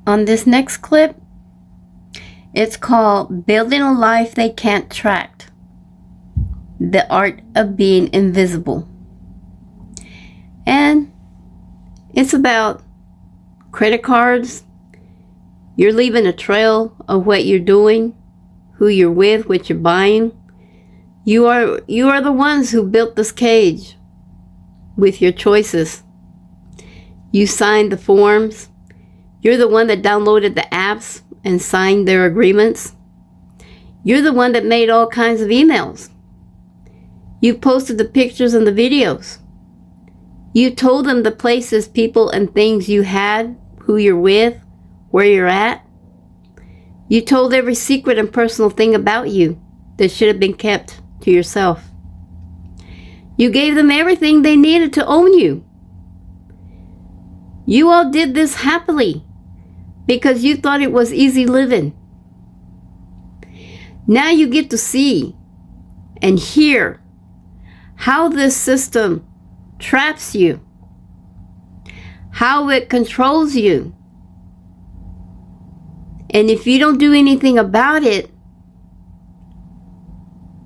On this next clip, it's called Building a Life They Can't Track: The Art of Being Invisible. And it's about credit cards. You're leaving a trail of what you're doing, who you're with, what you're buying. You are the ones who built this cage with your choices. You signed the forms. You're the one that downloaded the apps and signed their agreements. You're the one that made all kinds of emails. You posted the pictures and the videos. You told them the places, people, and things you had, who you're with, where you're at. You told every secret and personal thing about you that should have been kept to yourself. You gave them everything they needed to own you. You all did this happily because you thought it was easy living. Now you get to see and hear how this system traps you, how it controls you. And if you don't do anything about it,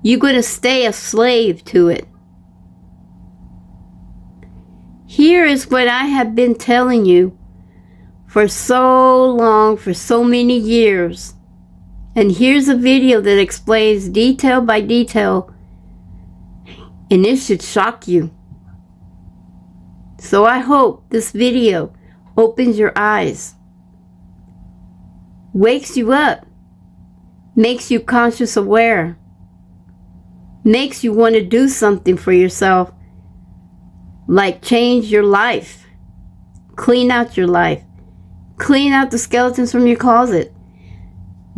you're going to stay a slave to it. Here is what I have been telling you for so long, for so many years. And here's a video that explains detail by detail, and it should shock you. So I hope this video opens your eyes, wakes you up, makes you conscious aware, makes you want to do something for yourself, like change your life, clean out your life, clean out the skeletons from your closet,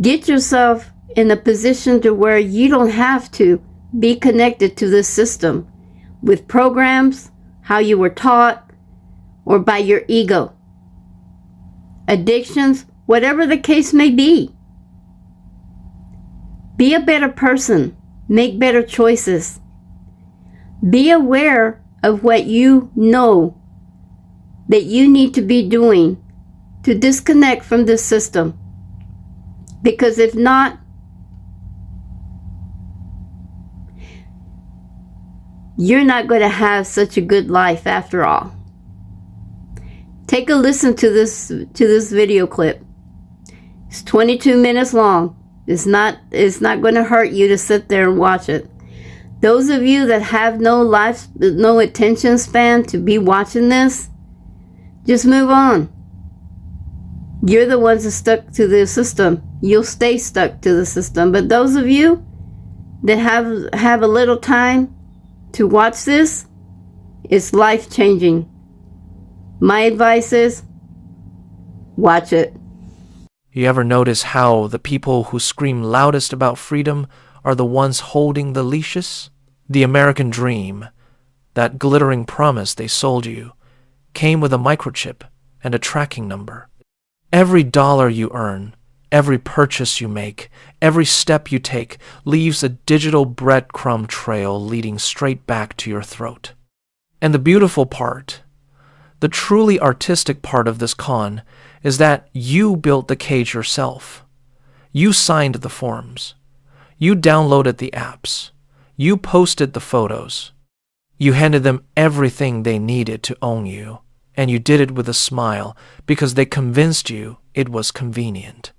get yourself in a position to where you don't have to be connected to this system with programs, how you were taught, or by your ego, addictions, whatever the case may be. Be a better person. Make better choices. Be aware of what you know that you need to be doing to disconnect from this system. Because if not, you're not going to have such a good life after all. Take a listen to this video clip. It's 22 minutes long. It's not going to hurt you to sit there and watch it. Those of you that have no attention span to be watching this, just move on. You're the ones that stuck to the system. You'll stay stuck to the system. But those of you that have a little time to watch this, it's life-changing. My advice is, watch it. You ever notice how the people who scream loudest about freedom are the ones holding the leashes? The American dream, that glittering promise they sold you, came with a microchip and a tracking number. Every dollar you earn, every purchase you make, every step you take leaves a digital breadcrumb trail leading straight back to your throat. And the beautiful part, the truly artistic part of this con, is that you built the cage yourself. You signed the forms. You downloaded the apps. You posted the photos. You handed them everything they needed to own you, and you did it with a smile because they convinced you it was convenient.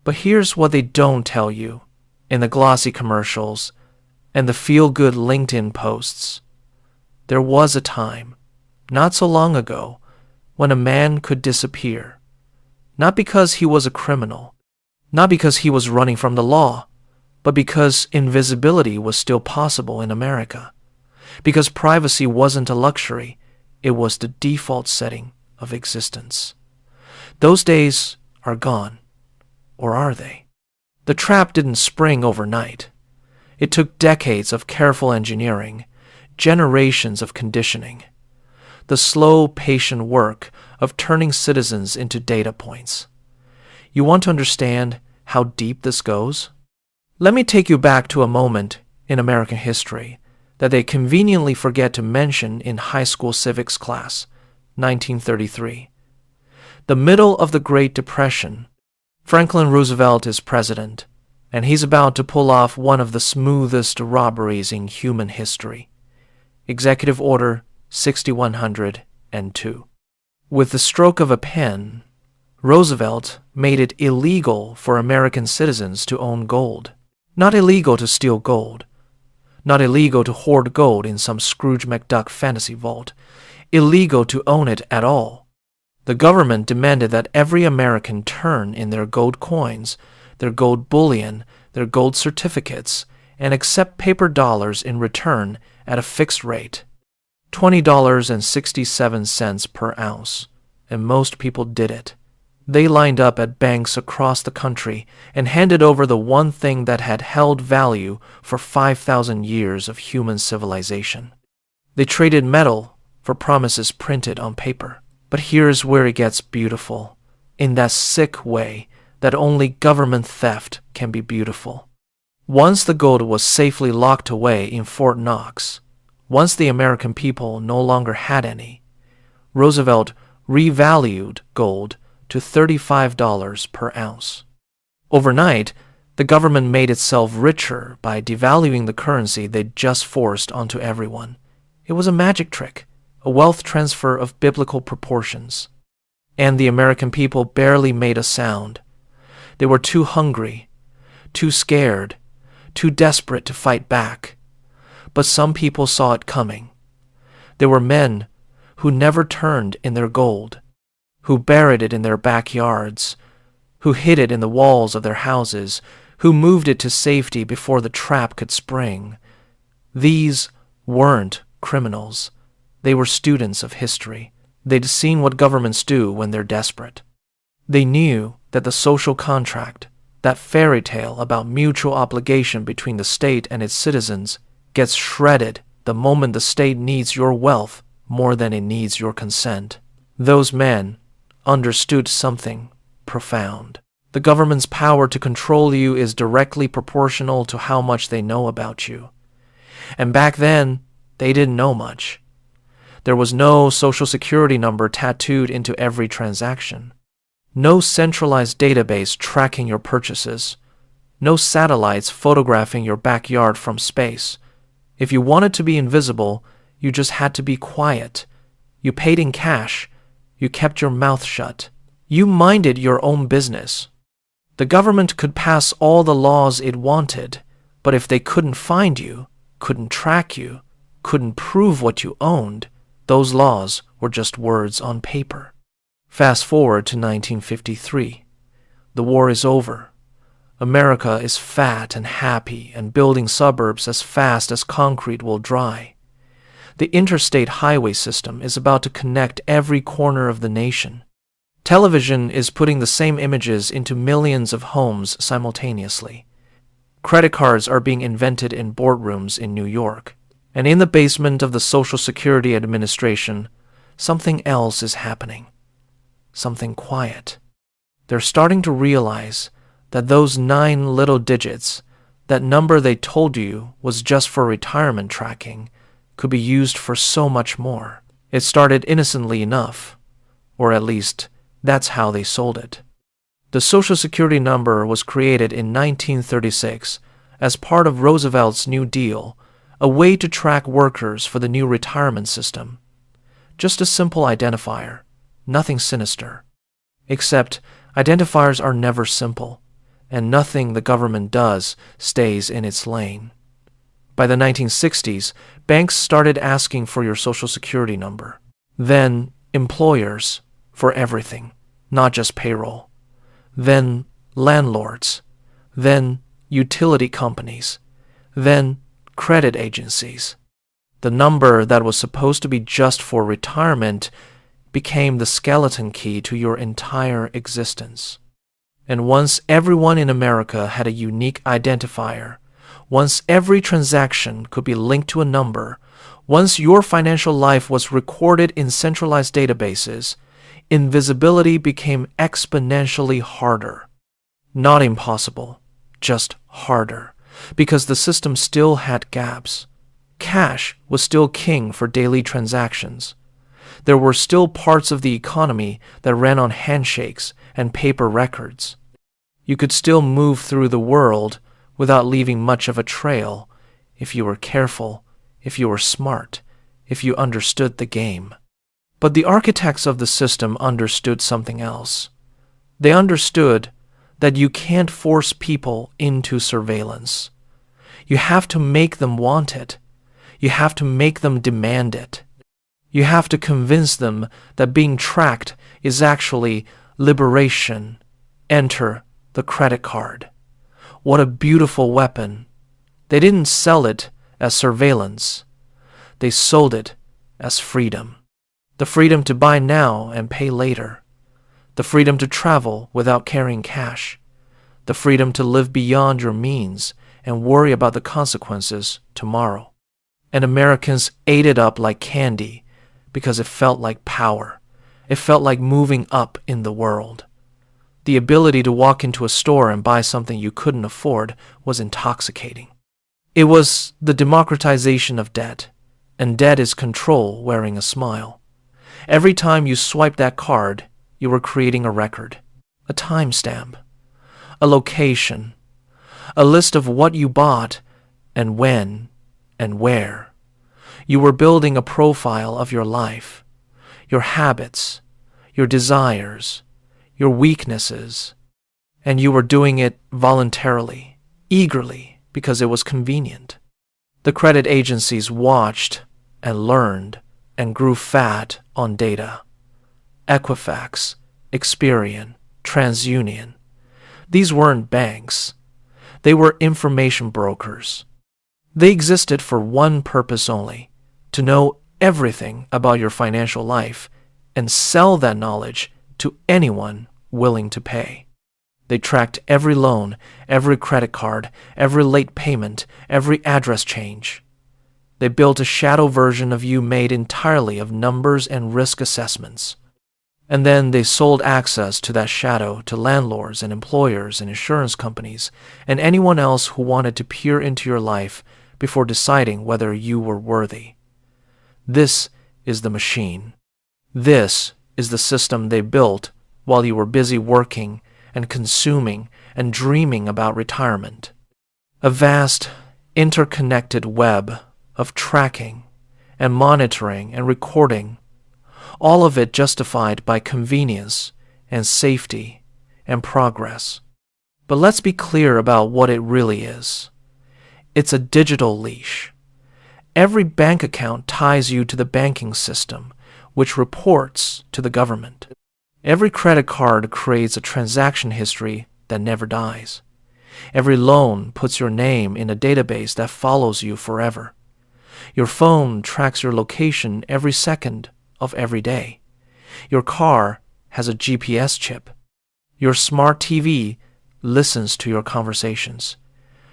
But here's what they don't tell you in the glossy commercials and the feel-good LinkedIn posts. There was a time, not so long ago, when a man could disappear, not because he was a criminal, not because he was running from the law, but because invisibility was still possible in America, because privacy wasn't a luxury, it was the default setting of existence. Those days are gone, or are they? The trap didn't spring overnight. It took decades of careful engineering, generations of conditioning, the slow, patient work of turning citizens into data points. You want to understand how deep this goes? Let me take you back to a moment in American history that they conveniently forget to mention in high school civics class, 1933. The middle of the Great Depression. Franklin Roosevelt is president, and he's about to pull off one of the smoothest robberies in human history. Executive Order 6102. With the stroke of a pen, Roosevelt made it illegal for American citizens to own gold. Not illegal to steal gold. Not illegal to hoard gold in some Scrooge McDuck fantasy vault. Illegal to own it at all. The government demanded that every American turn in their gold coins, their gold bullion, their gold certificates, and accept paper dollars in return at a fixed rate, $20.67 per ounce, and most people did it. They lined up at banks across the country and handed over the one thing that had held value for 5,000 years of human civilization. They traded metal for promises printed on paper. But here's where it gets beautiful, in that sick way that only government theft can be beautiful. Once the gold was safely locked away in Fort Knox, once the American people no longer had any, Roosevelt revalued gold to $35 per ounce. Overnight, the government made itself richer by devaluing the currency they'd just forced onto everyone. It was a magic trick, a wealth transfer of biblical proportions. And the American people barely made a sound. They were too hungry, too scared, too desperate to fight back. But some people saw it coming. There were men who never turned in their gold, who buried it in their backyards, who hid it in the walls of their houses, who moved it to safety before the trap could spring. These weren't criminals. They were students of history. They'd seen what governments do when they're desperate. They knew that the social contract, that fairy tale about mutual obligation between the state and its citizens, gets shredded the moment the state needs your wealth more than it needs your consent. Those men understood something profound. The government's power to control you is directly proportional to how much they know about you. And back then, they didn't know much. There was no social security number tattooed into every transaction. No centralized database tracking your purchases. No satellites photographing your backyard from space. If you wanted to be invisible, you just had to be quiet. You paid in cash. You kept your mouth shut. You minded your own business. The government could pass all the laws it wanted, but if they couldn't find you, couldn't track you, couldn't prove what you owned, those laws were just words on paper. Fast forward to 1953. The war is over. America is fat and happy and building suburbs as fast as concrete will dry. The interstate highway system is about to connect every corner of the nation. Television is putting the same images into millions of homes simultaneously. Credit cards are being invented in boardrooms in New York. And in the basement of the Social Security Administration, something else is happening. Something quiet. They're starting to realize that those 9 little digits, that number they told you was just for retirement tracking, could be used for so much more. It started innocently enough, or at least that's how they sold it. The Social Security number was created in 1936 as part of Roosevelt's New Deal, a way to track workers for the new retirement system. Just a simple identifier, nothing sinister. Except identifiers are never simple, and nothing the government does stays in its lane. By the 1960s, banks started asking for your Social Security number. Then employers, for everything, not just payroll. Then landlords. Then utility companies. Then credit agencies. The number that was supposed to be just for retirement became the skeleton key to your entire existence. And once everyone in America had a unique identifier, once every transaction could be linked to a number, once your financial life was recorded in centralized databases, invisibility became exponentially harder. Not impossible, just harder. Because the system still had gaps. Cash was still king for daily transactions. There were still parts of the economy that ran on handshakes and paper records. You could still move through the world without leaving much of a trail if you were careful, if you were smart, if you understood the game. But the architects of the system understood something else. They understood that you can't force people into surveillance. You have to make them want it. You have to make them demand it. You have to convince them that being tracked is actually liberation. Enter the credit card. What a beautiful weapon. They didn't sell it as surveillance. They sold it as freedom. The freedom to buy now and pay later. The freedom to travel without carrying cash. The freedom to live beyond your means and worry about the consequences tomorrow. And Americans ate it up like candy because it felt like power. It felt like moving up in the world. The ability to walk into a store and buy something you couldn't afford was intoxicating. It was the democratization of debt, and debt is control wearing a smile. Every time you swiped that card, you were creating a record, a timestamp, a location, a list of what you bought and when and where. You were building a profile of your life, your habits, your desires, your weaknesses, and you were doing it voluntarily, eagerly, because it was convenient. The credit agencies watched and learned and grew fat on data. Equifax, Experian, TransUnion. These weren't banks. They were information brokers. They existed for one purpose only, to know everything about your financial life and sell that knowledge to anyone willing to pay. They tracked every loan, every credit card, every late payment, every address change. They built a shadow version of you made entirely of numbers and risk assessments. And then they sold access to that shadow to landlords and employers and insurance companies and anyone else who wanted to peer into your life before deciding whether you were worthy. This is the machine. This is the system they built while you were busy working and consuming and dreaming about retirement. A vast, interconnected web of tracking and monitoring and recording, all of it justified by convenience and safety and progress. But let's be clear about what it really is. It's a digital leash. Every bank account ties you to the banking system, which reports to the government. Every credit card creates a transaction history that never dies. Every loan puts your name in a database that follows you forever. Your phone tracks your location every second of every day. Your car has a GPS chip. Your smart TV listens to your conversations.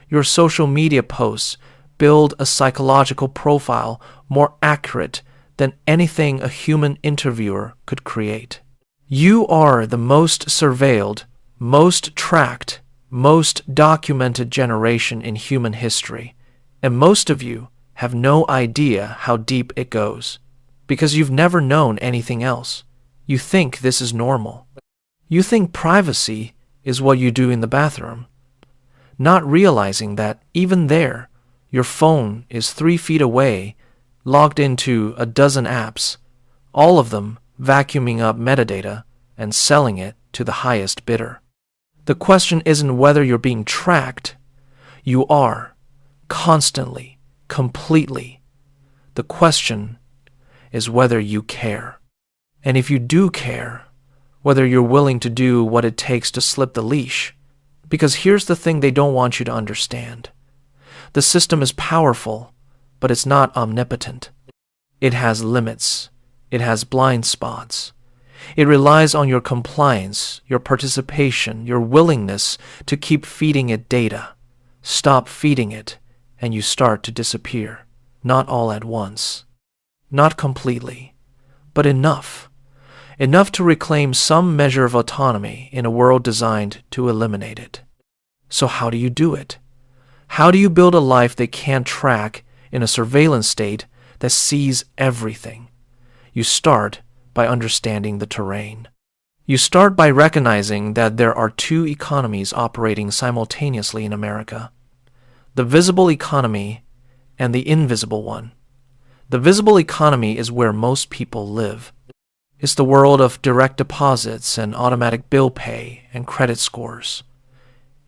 Your social media posts build a psychological profile more accurate than anything a human interviewer could create. You are the most surveilled, most tracked, most documented generation in human history, and most of you have no idea how deep it goes, because you've never known anything else. You think this is normal. You think privacy is what you do in the bathroom, not realizing that even there, your phone is 3 feet away, logged into a dozen apps, all of them vacuuming up metadata and selling it to the highest bidder. The question isn't whether you're being tracked. You are, constantly, completely. The question is whether you care. And if you do care, whether you're willing to do what it takes to slip the leash. Because here's the thing they don't want you to understand. The system is powerful, but it's not omnipotent. It has limits. It has blind spots. It relies on your compliance, your participation, your willingness to keep feeding it data. Stop feeding it, and you start to disappear. Not all at once. Not completely, but enough. Enough to reclaim some measure of autonomy in a world designed to eliminate it. So how do you do it? How do you build a life they can't track in a surveillance state that sees everything? You start by understanding the terrain. You start by recognizing that there are two economies operating simultaneously in America: the visible economy and the invisible one. The visible economy is where most people live. It's the world of direct deposits and automatic bill pay and credit scores.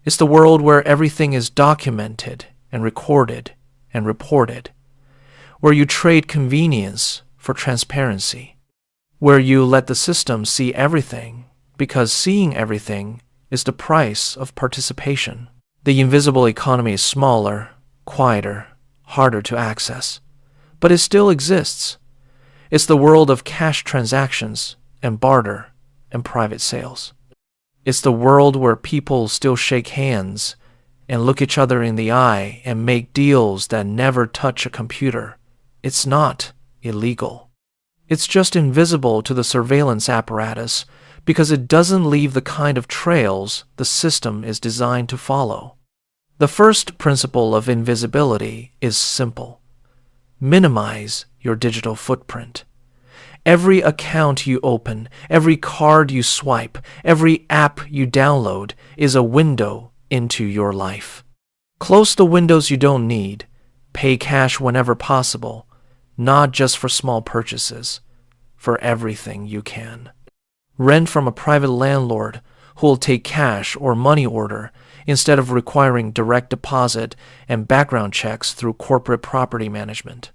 It's the world where everything is documented and recorded and reported, where you trade convenience for transparency, where you let the system see everything because seeing everything is the price of participation. The invisible economy is smaller, quieter, harder to access, but it still exists. It's the world of cash transactions and barter and private sales. It's the world where people still shake hands and look each other in the eye and make deals that never touch a computer. It's not illegal. It's just invisible to the surveillance apparatus because it doesn't leave the kind of trails the system is designed to follow. The first principle of invisibility is simple. Minimize your digital footprint. Every account you open, every card you swipe, every app you download is a window into your life. Close the windows you don't need. Pay cash whenever possible, not just for small purchases, for everything you can. Rent from a private landlord who will take cash or money order instead of requiring direct deposit and background checks through corporate property management.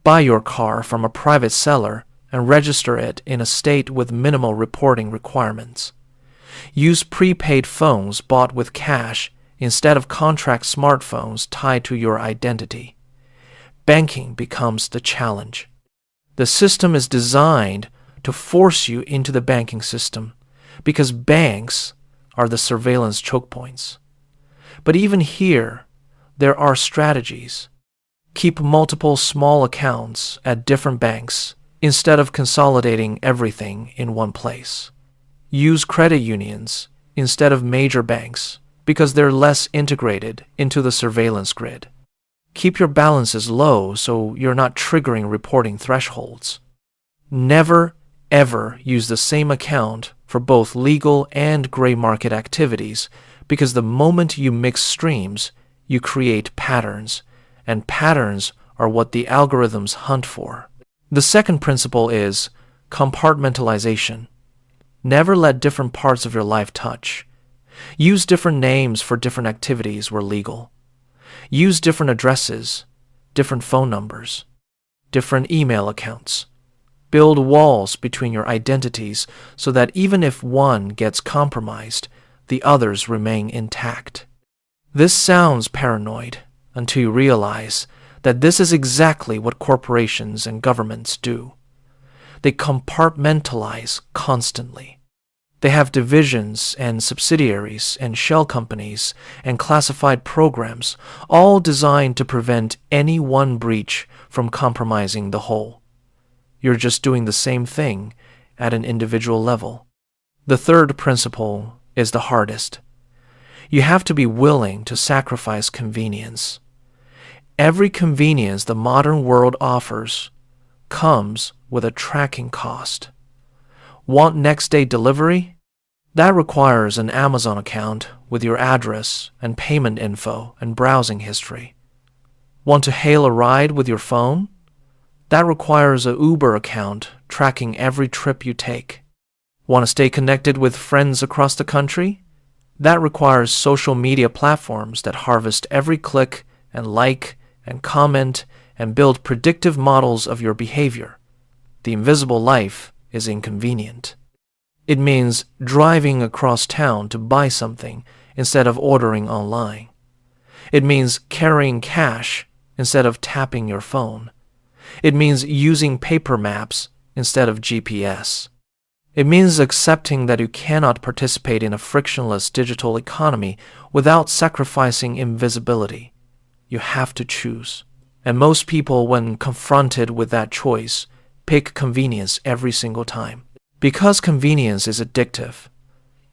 Buy your car from a private seller and register it in a state with minimal reporting requirements. Use prepaid phones bought with cash instead of contract smartphones tied to your identity. Banking becomes the challenge. The system is designed to force you into the banking system because banks are the surveillance choke points. But even here, there are strategies. Keep multiple small accounts at different banks instead of consolidating everything in one place. Use credit unions instead of major banks because they're less integrated into the surveillance grid. Keep your balances low so you're not triggering reporting thresholds. Never, ever use the same account for both legal and gray market activities because the moment you mix streams, you create patterns, and patterns are what the algorithms hunt for. The second principle is compartmentalization. Never let different parts of your life touch. Use different names for different activities where legal. Use different addresses, different phone numbers, different email accounts. Build walls between your identities so that even if one gets compromised, the others remain intact. This sounds paranoid until you realize that this is exactly what corporations and governments do. They compartmentalize constantly. They have divisions and subsidiaries and shell companies and classified programs, all designed to prevent any one breach from compromising the whole. You're just doing the same thing at an individual level. The third principle is the hardest. You have to be willing to sacrifice convenience. Every convenience the modern world offers comes with a tracking cost. Want next-day delivery? That requires an Amazon account with your address and payment info and browsing history. Want to hail a ride with your phone? That requires a Uber account tracking every trip you take. Want to stay connected with friends across the country? That requires social media platforms that harvest every click and like and comment and build predictive models of your behavior. The invisible life is inconvenient. It means driving across town to buy something instead of ordering online. It means carrying cash instead of tapping your phone. It means using paper maps instead of GPS. It means accepting that you cannot participate in a frictionless digital economy without sacrificing invisibility. You have to choose. And most people, when confronted with that choice, pick convenience every single time. Because convenience is addictive,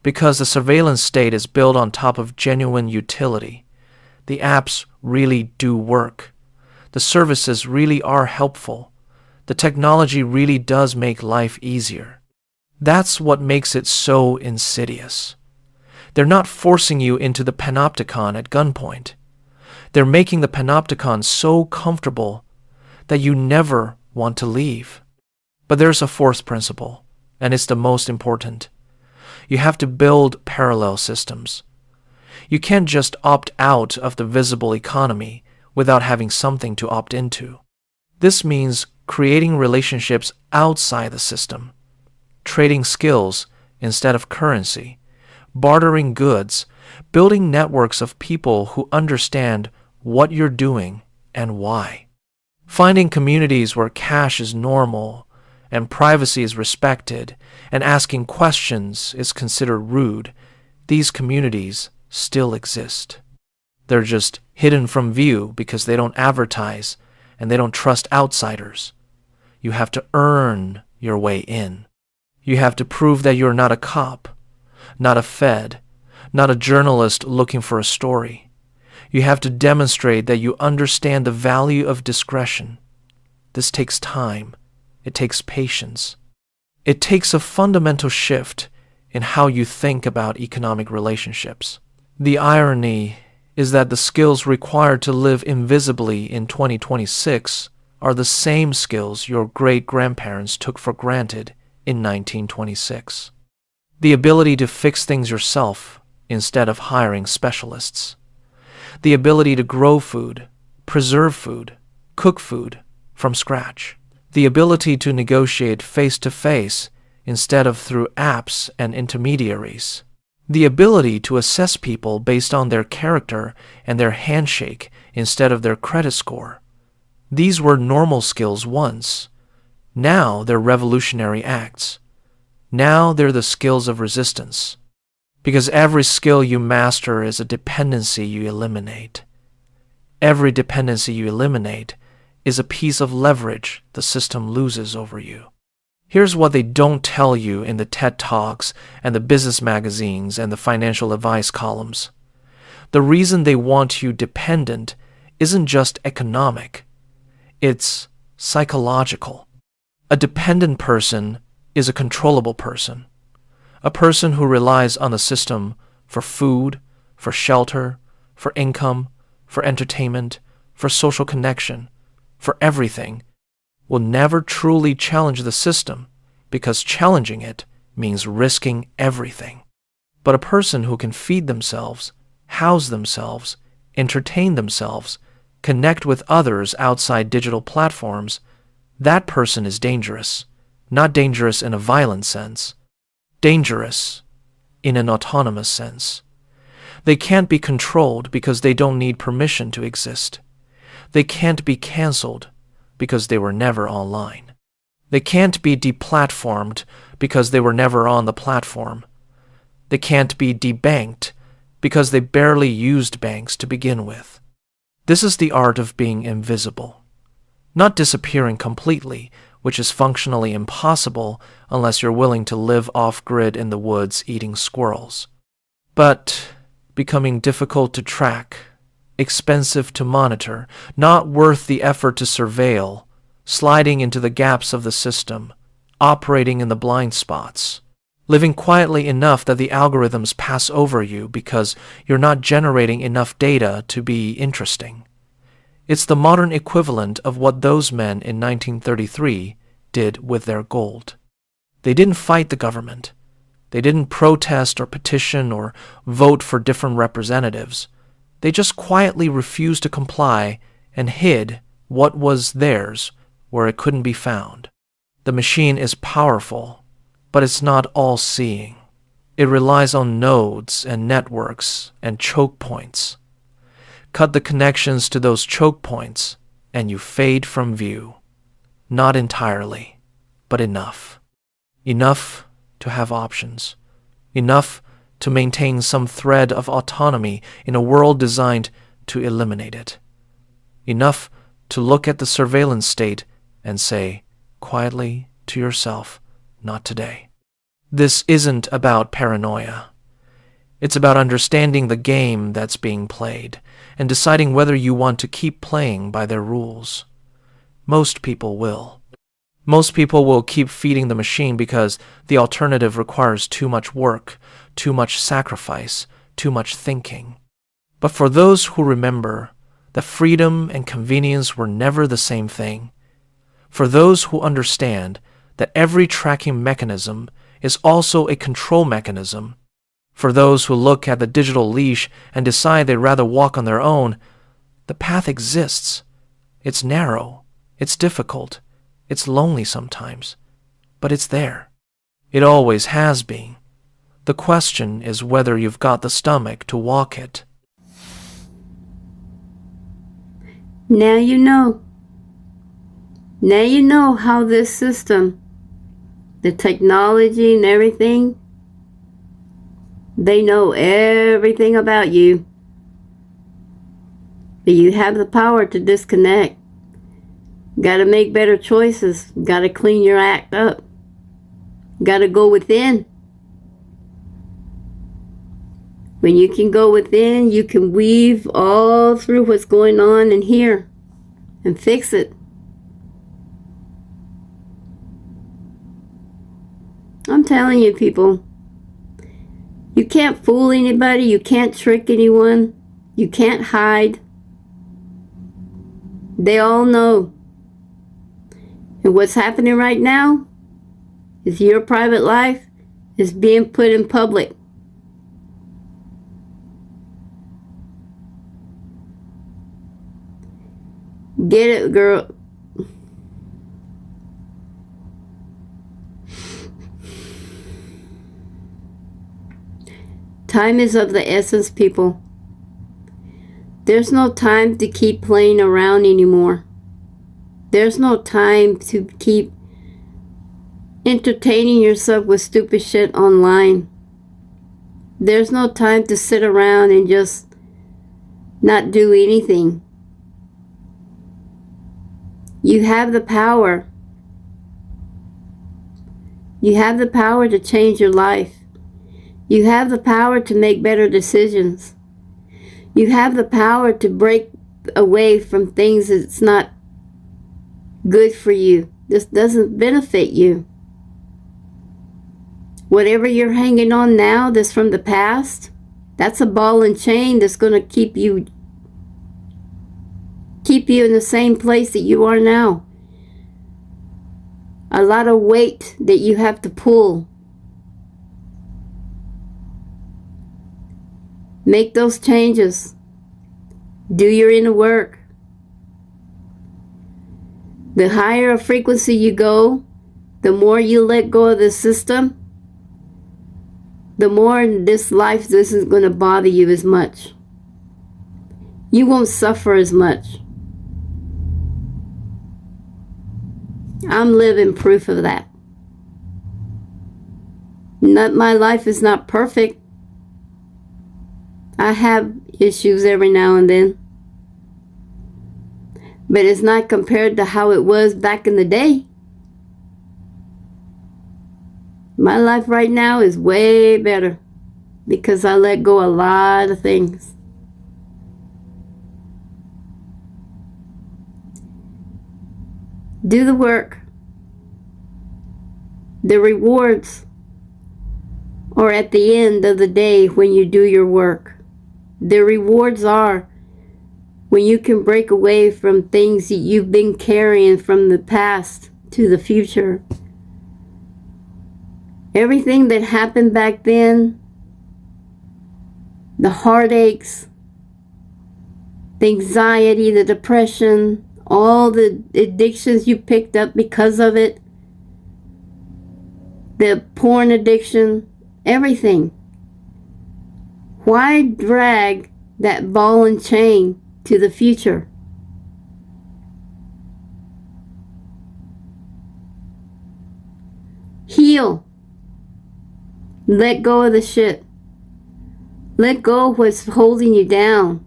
because the surveillance state is built on top of genuine utility, the apps really do work. The services really are helpful. The technology really does make life easier. That's what makes it so insidious. They're not forcing you into the panopticon at gunpoint. They're making the panopticon so comfortable that you never want to leave. But there's a fourth principle, and it's the most important. You have to build parallel systems. You can't just opt out of the visible economy without having something to opt into. This means creating relationships outside the system, trading skills instead of currency, bartering goods, building networks of people who understand what you're doing and why. Finding communities where cash is normal and privacy is respected and asking questions is considered rude. These communities still exist. They're just hidden from view because they don't advertise and they don't trust outsiders. You have to earn your way in. You have to prove that you're not a cop, not a Fed, not a journalist looking for a story. You have to demonstrate that you understand the value of discretion. This takes time. It takes patience. It takes a fundamental shift in how you think about economic relationships. The irony is that the skills required to live invisibly in 2026 are the same skills your great-grandparents took for granted in 1926. The ability to fix things yourself instead of hiring specialists. The ability to grow food, preserve food, cook food from scratch. The ability to negotiate face-to-face instead of through apps and intermediaries. The ability to assess people based on their character and their handshake instead of their credit score. These were normal skills once. Now they're revolutionary acts. Now they're the skills of resistance. Because every skill you master is a dependency you eliminate. Every dependency you eliminate is a piece of leverage the system loses over you. Here's what they don't tell you in the TED Talks and the business magazines and the financial advice columns. The reason they want you dependent isn't just economic. It's psychological. A dependent person is a controllable person. A person who relies on the system for food, for shelter, for income, for entertainment, for social connection, for everything, will never truly challenge the system because challenging it means risking everything. But a person who can feed themselves, house themselves, entertain themselves, connect with others outside digital platforms, that person is dangerous. Not dangerous in a violent sense. Dangerous in an autonomous sense. They can't be controlled because they don't need permission to exist. They can't be canceled because they were never online. They can't be deplatformed because they were never on the platform. They can't be debanked because they barely used banks to begin with. This is the art of being invisible. Not disappearing completely, which is functionally impossible unless you're willing to live off-grid in the woods eating squirrels. But becoming difficult to track, expensive to monitor, not worth the effort to surveil, sliding into the gaps of the system, operating in the blind spots, living quietly enough that the algorithms pass over you because you're not generating enough data to be interesting. It's the modern equivalent of what those men in 1933 did with their gold. They didn't fight the government. They didn't protest or petition or vote for different representatives. They just quietly refused to comply and hid what was theirs where it couldn't be found. The machine is powerful, but it's not all-seeing. It relies on nodes and networks and choke points. Cut the connections to those choke points, and you fade from view. Not entirely, but enough. Enough to have options. Enough to maintain some thread of autonomy in a world designed to eliminate it. Enough to look at the surveillance state and say, quietly to yourself, not today. This isn't about paranoia. It's about understanding the game that's being played and deciding whether you want to keep playing by their rules. Most people will. Most people will keep feeding the machine because the alternative requires too much work, too much sacrifice, too much thinking. But for those who remember that freedom and convenience were never the same thing, for those who understand that every tracking mechanism is also a control mechanism, for those who look at the digital leash and decide they'd rather walk on their own, the path exists. It's narrow, it's difficult, it's lonely sometimes, but it's there. It always has been. The question is whether you've got the stomach to walk it. Now you know. Now you know how this system, the technology and everything, they know everything about you. But you have the power to disconnect. Got to make better choices. Got to clean your act up. Got to go within. When you can go within, you can weave all through what's going on in here and fix it. I'm telling you, people, you can't fool anybody. You can't trick anyone. You can't hide. They all know. And what's happening right now is your private life is being put in public. Get it, girl. Time is of the essence, people. There's no time to keep playing around anymore. There's no time to keep entertaining yourself with stupid shit online. There's no time to sit around and just not do anything. You have the power. You have the power to change your life. You have the power to make better decisions. You have the power to break away from things that's not good for you. This doesn't benefit you. Whatever you're hanging on now that's from the past, that's a ball and chain that's going to keep you in the same place that you are now. A lot of weight that you have to pull. Make those changes. Do your inner work. The higher a frequency you go, the more you let go of the system, the more this life isn't going to bother you as much. You won't suffer as much. I'm living proof of that. My life is not perfect. I have issues every now and then. But it's not compared to how it was back in the day. My life right now is way better because I let go a lot of things. Do the work. The rewards are at the end of the day when you do your work. The rewards are when you can break away from things that you've been carrying from the past to the future. Everything that happened back then, the heartaches, the anxiety, the depression, all the addictions you picked up because of it, the porn addiction, everything. Why drag that ball and chain to the future? Heal. Let go of the shit. Let go of what's holding you down.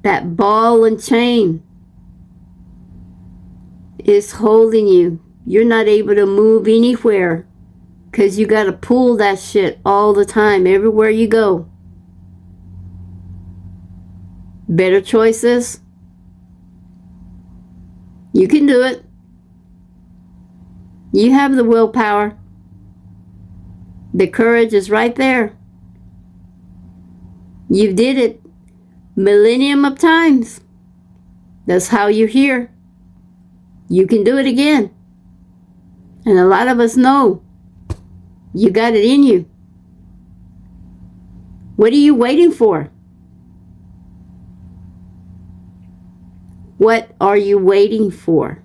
That ball and chain is holding you. You're not able to move anywhere because you got to pull that shit all the time, everywhere you go. Better choices. You can do it. You have the willpower. The courage is right there. You did it millennium of times. That's how you're here. You can do it again. And a lot of us know you got it in you. What are you waiting for? What are you waiting for?